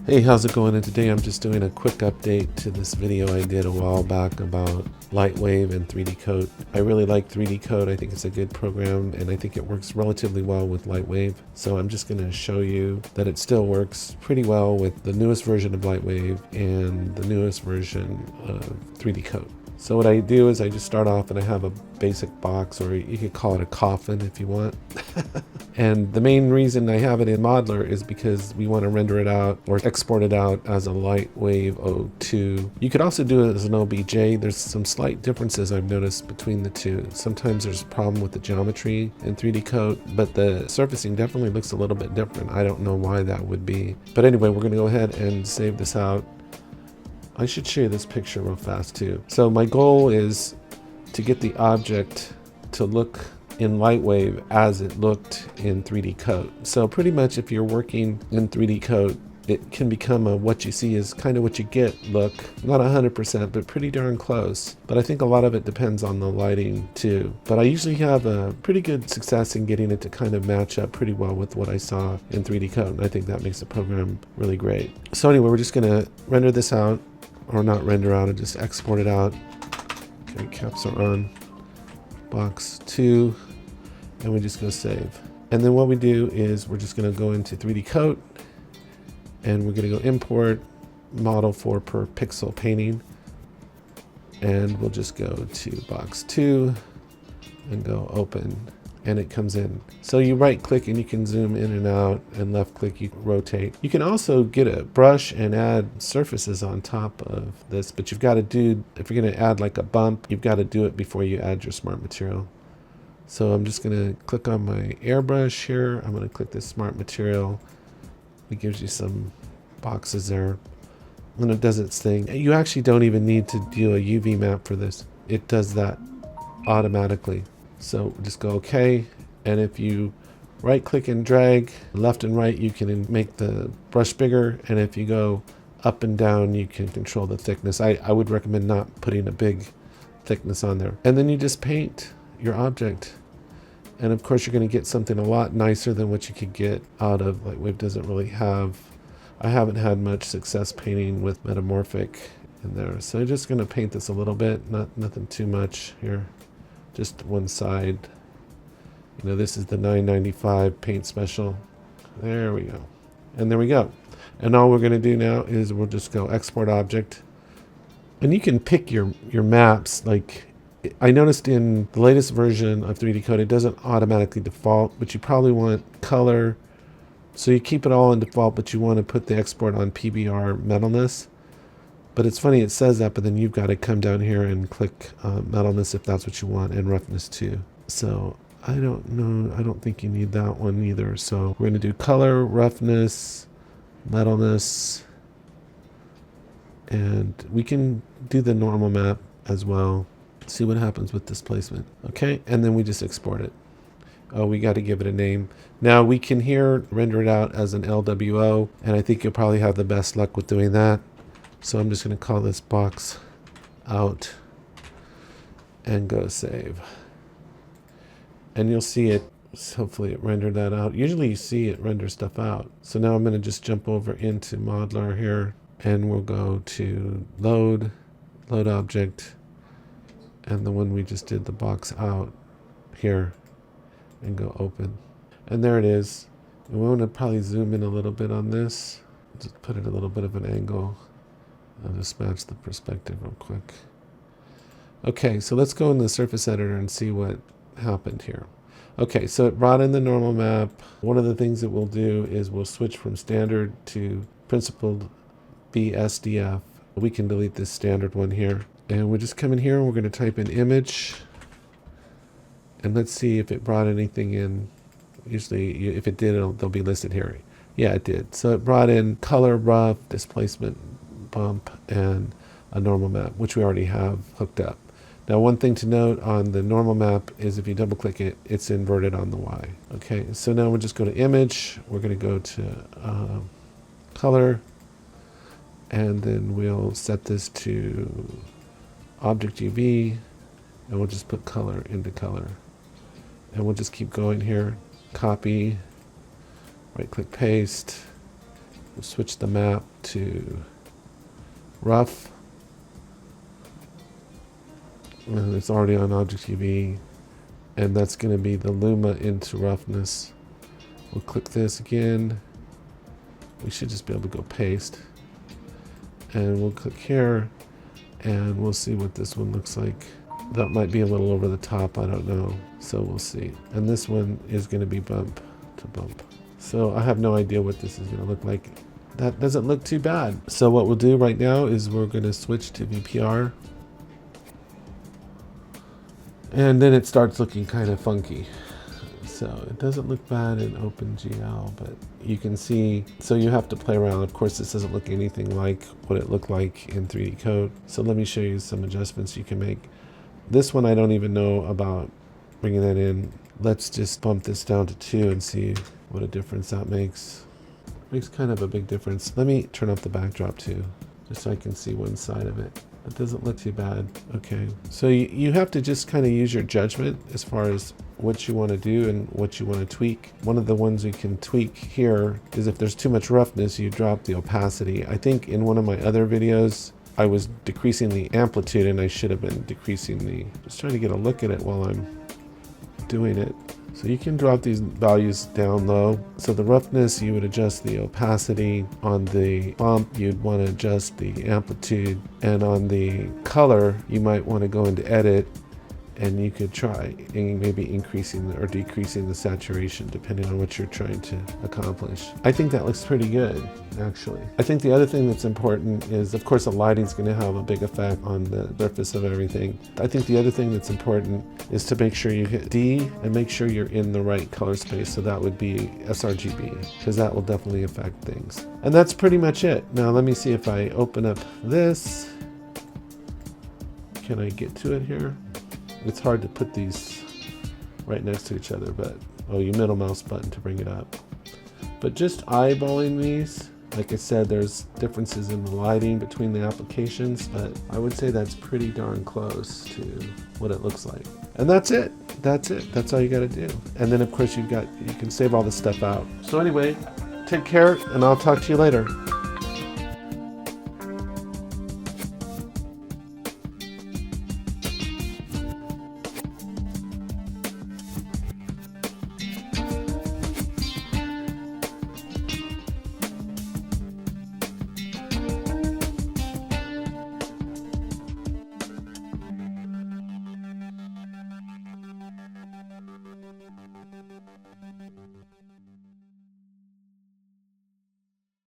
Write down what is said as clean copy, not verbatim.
Hey, how's it going? And today I'm just doing a quick update to this video I did a while back about LightWave and 3D COAT. I really like 3D COAT. I think it's a good program and I think it works relatively well with LightWave. So I'm just going to show you that it still works pretty well with the newest version of LightWave and the newest version of 3D COAT. So what I do is I just start off and I have a basic box, or you could call it a coffin if you want. And the main reason I have it in Modeler is because we want to render it out or export it out as a LightWave 02. You could also do it as an OBJ. There's some slight differences I've noticed between the two. Sometimes there's a problem with the geometry in 3D COAT, but the surfacing definitely looks a little bit different. I don't know why that would be. But anyway, we're going to go ahead and save this out. I should show you this picture real fast too. So my goal is to get the object to look in LightWave as it looked in 3D COAT. So pretty much if you're working in 3D COAT, it can become a what you see is kind of what you get look. Not 100%, but pretty darn close. But I think a lot of it depends on the lighting too. But I usually have a pretty good success in getting it to kind of match up pretty well with what I saw in 3D COAT. And I think that makes the program really great. So anyway, we're just gonna render this out, or not render out, and just export it out. Okay, caps are on. Box 2. And we just go save. And then what we do is we're just going to go into 3D COAT and we're going to go import model for per pixel painting, and we'll just go to box 2 and go open, and it comes in. So you right click and you can zoom in and out, and left click you can rotate. You can also get a brush and add surfaces on top of this, but you've got to do, if you're going to add like a bump, you've got to do it before you add your smart material. So I'm just going to click on my airbrush here. I'm going to click this smart material. It gives you some boxes there. And it does its thing. You actually don't even need to do a UV map for this. It does that automatically. So just go OK. And if you right click and drag left and right, you can make the brush bigger. And if you go up and down, you can control the thickness. I would recommend not putting a big thickness on there. And then you just paint your object. And of course you're going to get something a lot nicer than what you could get out of LightWave. Doesn't really have, I haven't had much success painting with metamorphic in there. So I'm just going to paint this a little bit, nothing too much here, just one side. You know, this is the $9.95 paint special. There we go. And there we go. And all we're going to do now is we'll just go export object. And you can pick your maps. Like, I noticed in the latest version of 3D COAT, it doesn't automatically default, but you probably want color. So you keep it all in default, but you want to put the export on PBR metalness. But it's funny, it says that, but then you've got to come down here and click metalness if that's what you want, and roughness too. So I don't know, I don't think you need that one either. So we're going to do color, roughness, metalness, and we can do the normal map as well. See what happens with displacement. Okay, and then we just export it. Oh, we got to give it a name. Now we can here render it out as an LWO, and I think you'll probably have the best luck with doing that. So I'm just going to call this box out and go save. And you'll see it, hopefully it rendered that out. Usually you see it render stuff out. So now I'm going to just jump over into Modeler here, and we'll go to load object, and the one we just did the box out here, and go open. And there it is. And we want to probably zoom in a little bit on this. Just put it a little bit of an angle. I'll just match the perspective real quick. Okay, so let's go in the surface editor and see what happened here. Okay, so it brought in the normal map. One of the things that we'll do is we'll switch from standard to principled BSDF. We can delete this standard one here. And we'll just come in here and we're going to type in image. And let's see if it brought anything in. Usually, if it did, they'll be listed here. Yeah, it did. So it brought in color, rough, displacement, bump, and a normal map, which we already have hooked up. Now, one thing to note on the normal map is if you double click it, it's inverted on the Y. Okay, so now we'll just go to image. We're going to go to color. And then we'll set this to object UV, and we'll just put color into color. And we'll just keep going here. Copy, right click paste, We'll switch the map to rough. And it's already on Object UV. And that's going to be the Luma into roughness. We'll click this again. We should just be able to go paste. And we'll click here. And we'll see what this one looks like. That might be a little over the top, I don't know. So we'll see. And this one is going to be bump to bump. So I have no idea what this is going to look like. That doesn't look too bad. So what we'll do right now is we're going to switch to VPR. And then it starts looking kind of funky. So it doesn't look bad in OpenGL, but you can see, so you have to play around. Of course, this doesn't look anything like what it looked like in 3D COAT. So let me show you some adjustments you can make. This one I don't even know about bringing that in. Let's just bump this down to 2 and see what a difference that makes. Makes kind of a big difference. Let me turn off the backdrop too, just so I can see one side of it. It doesn't look too bad. Okay, so you have to just kind of use your judgment as far as what you want to do and what you want to tweak. One of the ones you can tweak here is if there's too much roughness, you drop the opacity. I think in one of my other videos, I was decreasing the amplitude and I should have been decreasing the, just trying to get a look at it while I'm doing it. So you can drop these values down low. So the roughness, you would adjust the opacity. On the bump, you'd want to adjust the amplitude. And on the color, you might want to go into edit and you could try maybe increasing or decreasing the saturation depending on what you're trying to accomplish. I think that looks pretty good, actually. I think the other thing that's important is, of course, the lighting's going to have a big effect on the surface of everything. I think the other thing that's important is to make sure you hit D and make sure you're in the right color space. So that would be sRGB, because that will definitely affect things. And that's pretty much it. Now let me see if I open up this. Can I get to it here? It's hard to put these right next to each other, but you middle mouse button to bring it up. But just eyeballing these, like I said, there's differences in the lighting between the applications, but I would say that's pretty darn close to what it looks like. And that's it. That's it. That's all you got to do. And then of course you can save all this stuff out. So anyway, take care and I'll talk to you later.